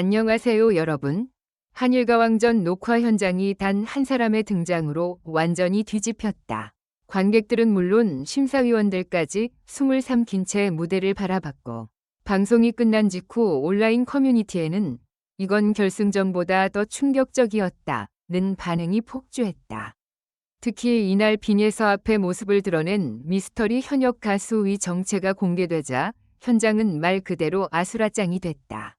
안녕하세요, 여러분. 한일가왕전 녹화 현장이 단 한 사람의 등장으로 완전히 뒤집혔다. 관객들은 물론 심사위원들까지 숨을 삼킨 채 무대를 바라봤고, 방송이 끝난 직후 온라인 커뮤니티에는 이건 결승전보다 더 충격적이었다는 반응이 폭주했다. 특히 이날 빈예서 앞에 모습을 드러낸 미스터리 현역 가수의 정체가 공개되자 현장은 말 그대로 아수라장이 됐다.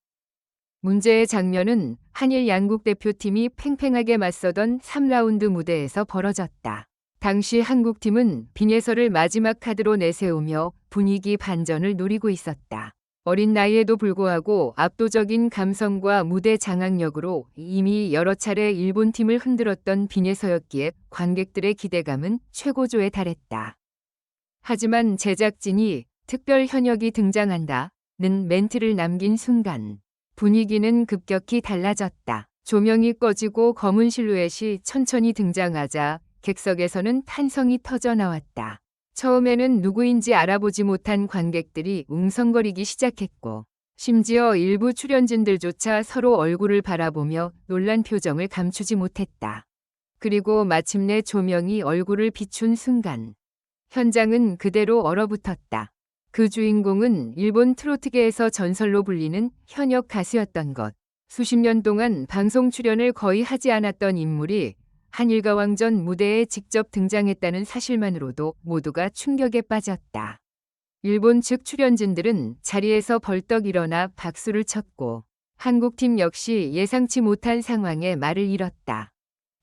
문제의 장면은 한일 양국 대표팀이 팽팽하게 맞서던 3라운드 무대에서 벌어졌다. 당시 한국팀은 빈예서를 마지막 카드로 내세우며 분위기 반전을 노리고 있었다. 어린 나이에도 불구하고 압도적인 감성과 무대 장악력으로 이미 여러 차례 일본팀을 흔들었던 빈예서였기에 관객들의 기대감은 최고조에 달했다. 하지만 제작진이 특별 현역이 등장한다는 멘트를 남긴 순간 분위기는 급격히 달라졌다. 조명이 꺼지고 검은 실루엣이 천천히 등장하자 객석에서는 탄성이 터져 나왔다. 처음에는 누구인지 알아보지 못한 관객들이 웅성거리기 시작했고, 심지어 일부 출연진들조차 서로 얼굴을 바라보며 놀란 표정을 감추지 못했다. 그리고 마침내 조명이 얼굴을 비춘 순간 현장은 그대로 얼어붙었다. 그 주인공은 일본 트로트계에서 전설로 불리는 현역 가수였던 것. 수십 년 동안 방송 출연을 거의 하지 않았던 인물이 한일가왕전 무대에 직접 등장했다는 사실만으로도 모두가 충격에 빠졌다. 일본 측 출연진들은 자리에서 벌떡 일어나 박수를 쳤고, 한국팀 역시 예상치 못한 상황에 말을 잃었다.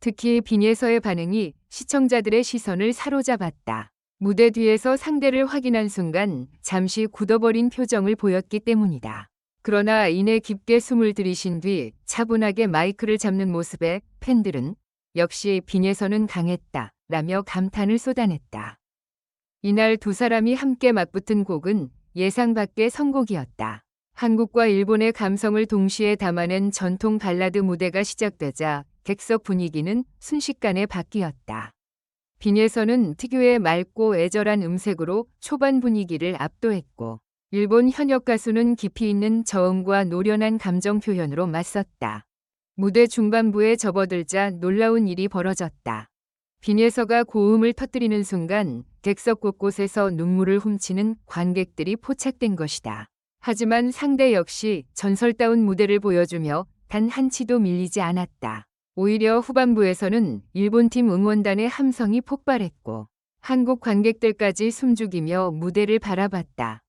특히 빈예서의 반응이 시청자들의 시선을 사로잡았다. 무대 뒤에서 상대를 확인한 순간 잠시 굳어버린 표정을 보였기 때문이다. 그러나 이내 깊게 숨을 들이신 뒤 차분하게 마이크를 잡는 모습에 팬들은 역시 빈예서는 강했다 라며 감탄을 쏟아냈다. 이날 두 사람이 함께 맞붙은 곡은 예상 밖의 선곡이었다. 한국과 일본의 감성을 동시에 담아낸 전통 발라드 무대가 시작되자 객석 분위기는 순식간에 바뀌었다. 빈예서는 특유의 맑고 애절한 음색으로 초반 분위기를 압도했고, 일본 현역 가수는 깊이 있는 저음과 노련한 감정 표현으로 맞섰다. 무대 중반부에 접어들자 놀라운 일이 벌어졌다. 빈예서가 고음을 터뜨리는 순간 객석 곳곳에서 눈물을 훔치는 관객들이 포착된 것이다. 하지만 상대 역시 전설다운 무대를 보여주며 단 한치도 밀리지 않았다. 오히려 후반부에서는 일본팀 응원단의 함성이 폭발했고, 한국 관객들까지 숨죽이며 무대를 바라봤다.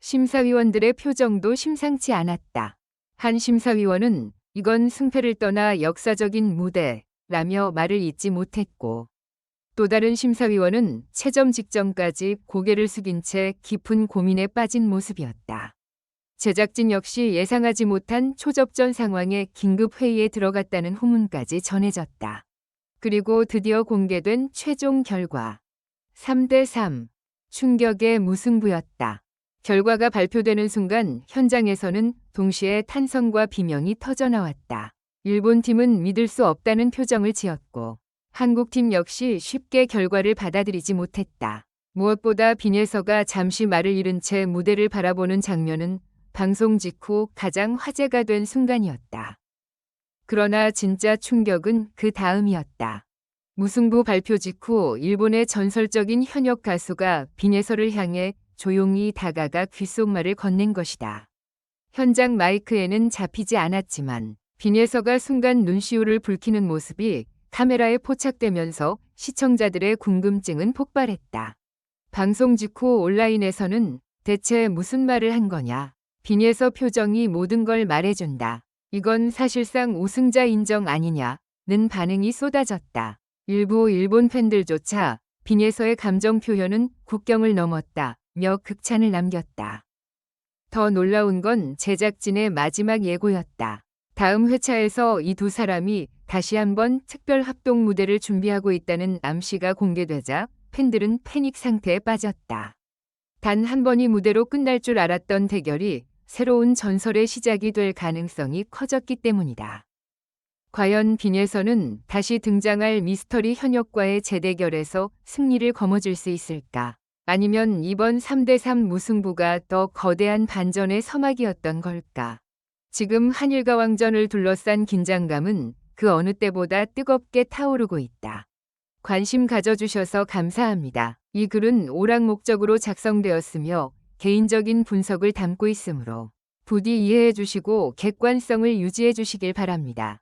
심사위원들의 표정도 심상치 않았다. 한 심사위원은 이건 승패를 떠나 역사적인 무대라며 말을 잇지 못했고, 또 다른 심사위원은 채점 직전까지 고개를 숙인 채 깊은 고민에 빠진 모습이었다. 제작진 역시 예상하지 못한 초접전 상황에 긴급 회의에 들어갔다는 후문까지 전해졌다. 그리고 드디어 공개된 최종 결과. 3대3. 충격의 무승부였다. 결과가 발표되는 순간 현장에서는 동시에 탄성과 비명이 터져나왔다. 일본팀은 믿을 수 없다는 표정을 지었고, 한국팀 역시 쉽게 결과를 받아들이지 못했다. 무엇보다 빈예서가 잠시 말을 잃은 채 무대를 바라보는 장면은 방송 직후 가장 화제가 된 순간이었다. 그러나 진짜 충격은 그 다음이었다. 무승부 발표 직후 일본의 전설적인 현역 가수가 빈예서를 향해 조용히 다가가 귓속말을 건넨 것이다. 현장 마이크에는 잡히지 않았지만 빈예서가 순간 눈시울을 붉히는 모습이 카메라에 포착되면서 시청자들의 궁금증은 폭발했다. 방송 직후 온라인에서는 대체 무슨 말을 한 거냐? 빈예서 표정이 모든 걸 말해준다. 이건 사실상 우승자 인정 아니냐는 반응이 쏟아졌다. 일부 일본 팬들조차 빈예서의 감정 표현은 국경을 넘었다며 극찬을 남겼다. 더 놀라운 건 제작진의 마지막 예고였다. 다음 회차에서 이 두 사람이 다시 한번 특별 합동 무대를 준비하고 있다는 암시가 공개되자 팬들은 패닉 상태에 빠졌다. 단 한 번이 무대로 끝날 줄 알았던 대결이 새로운 전설의 시작이 될 가능성이 커졌기 때문이다. 과연 빈예서는 다시 등장할 미스터리 현역과의 재대결에서 승리를 거머쥘 수 있을까? 아니면 이번 3대3 무승부가 더 거대한 반전의 서막이었던 걸까? 지금 한일가왕전을 둘러싼 긴장감은 그 어느 때보다 뜨겁게 타오르고 있다. 관심 가져주셔서 감사합니다. 이 글은 오락 목적으로 작성되었으며 개인적인 분석을 담고 있으므로 부디 이해해 주시고 객관성을 유지해 주시길 바랍니다.